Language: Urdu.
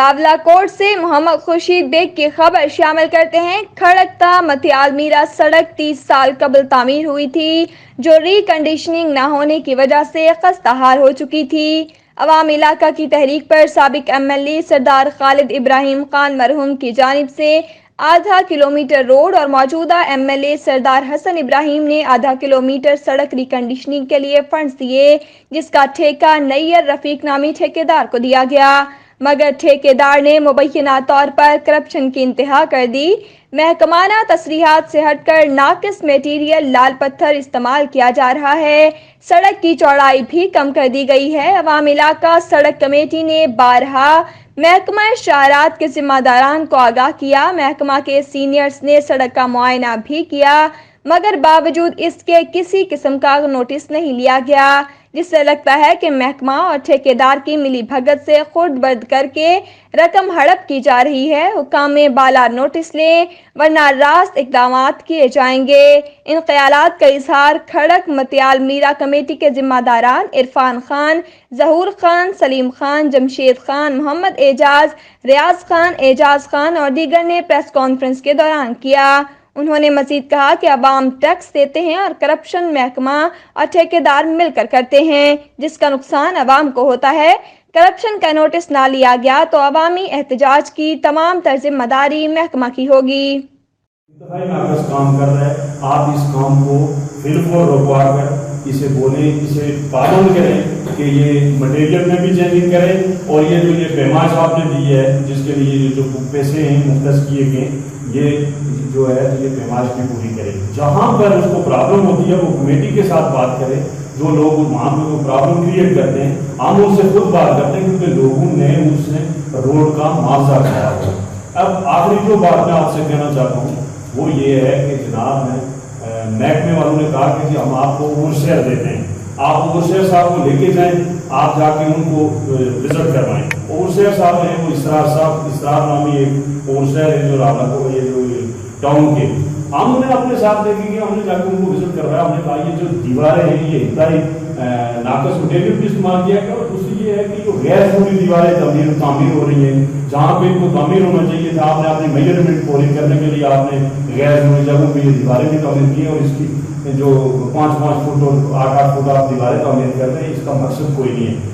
بلاولا کوٹ سے محمد خورشید بیگ کی خبر شامل کرتے ہیں۔ کھڑک تا متیال میرا سڑک 30 سال قبل تعمیر ہوئی تھی، جو ری کنڈیشننگ نہ ہونے کی وجہ سے خستہ حال ہو چکی تھی۔ عوامی علاقہ کی تحریک پر سابق ایم ایل اے سردار خالد ابراہیم خان مرحوم کی جانب سے آدھا کلومیٹر روڈ اور موجودہ ایم ایل اے سردار حسن ابراہیم نے آدھا کلومیٹر سڑک ری کنڈیشننگ کے لیے فنڈز دیے، جس کا ٹھیکہ نیئر رفیق نامی ٹھیکیدار کو دیا گیا، مگر ٹھیکیدار نے مبینہ طور پر کرپشن کی انتہا کر دی۔ محکمانہ تصریحات سے ہٹ کر ناقص میٹیریل لال پتھر استعمال کیا جا رہا ہے۔ سڑک کی چوڑائی بھی کم کر دی گئی ہے۔ عوامی علاقہ سڑک کمیٹی نے بارہا محکمہ شاہراہات کے ذمہ داران کو آگاہ کیا۔ محکمہ کے سینئرز نے سڑک کا معائنہ بھی کیا، مگر باوجود اس کے کسی قسم کا نوٹس نہیں لیا گیا، جس سے لگتا ہے کہ محکمہ اور ٹھیکیدار کی ملی بھگت سے خورد برد کر کے رقم ہڑپ کی جا رہی ہے۔ حکام بالا نوٹس لیں ورنہ راست اقدامات کیے جائیں گے۔ ان خیالات کا اظہار کھڑک متیال میرا کمیٹی کے ذمہ داران عرفان خان، ظہور خان، سلیم خان، جمشید خان، محمد اعجاز، ریاض خان، اعجاز خان اور دیگر نے پریس کانفرنس کے دوران کیا۔ انہوں نے مزید کہا کہ عوام ٹیکس دیتے ہیں اور کرپشن محکمہ اور ٹھیکیدار مل کر کرتے ہیں، جس کا نقصان عوام کو ہوتا ہے۔ کرپشن کا نوٹس نہ لیا گیا تو عوامی احتجاج کی تمام تر ذمہ داری محکمہ کی ہوگی۔ انتہائی ناقص کام کر رہا ہے۔ آپ اس کام کو بالکل رکوا کر اسے بولیں، اسے پابند کریں کہ یہ مٹیریل میں بھی چینجنگ کریں، اور یہ پیمائش آپ نے دی ہے جس کے لیے جو پیسے ہیں مختص کیے گئے، یہ جو ہے یہ پیمائش بھی پوری کریں۔ جہاں پر اس کو پرابلم ہوتی ہے وہ کمیٹی کے ساتھ بات کریں۔ جو لوگ وہاں پہ پرابلم کریٹ کرتے ہیں ہم ان سے خود بات کرتے ہیں، کیونکہ لوگوں نے اس سے روڈ کا معاوضہ کرایا ہوا۔ اب آخری جو بات میں آپ سے کہنا چاہتا ہوں وہ یہ ہے کہ جناب محکمے والوں نے کہا کہ ہم آپ کو اوورسیئر دیتے ہیں، آپ اوورسیئر صاحب کو لے کے جائیں، آپ جا کے ان کو وزٹ کروائیں۔ اوورسیئر صاحب ہیں وہ اسرار صاحب، اسرار نامی ایک اوورسیئر ہے جو راولہ کو یہ جو ٹاؤن کے، ہم نے اپنے ساتھ دیکھیں گے، ہم نے جا کے ان کو وزٹ کروایا۔ ہم نے کہا یہ جو دیواریں ہیں یہ انتہائی ناقص مٹیریل بھی استعمال کیا گیا، اور دوسری یہ ہے کہ جو غیر ضروری دیواریں تعمیر ہو رہی ہیں، جہاں پہ ان کو تعمیر ہونا چاہیے تھا آپ نے اپنی میجرمنٹ پوری کرنے کے لیے آپ نے غیر ضروری جگہوں پہ یہ دیواریں بھی تعمیر کی ہیں، اور اس کی جو 5-5 فٹ اور 8-8 فٹ آپ دیواریں تعمیر کر رہے ہیں، اس کا مقصد کوئی نہیں ہے۔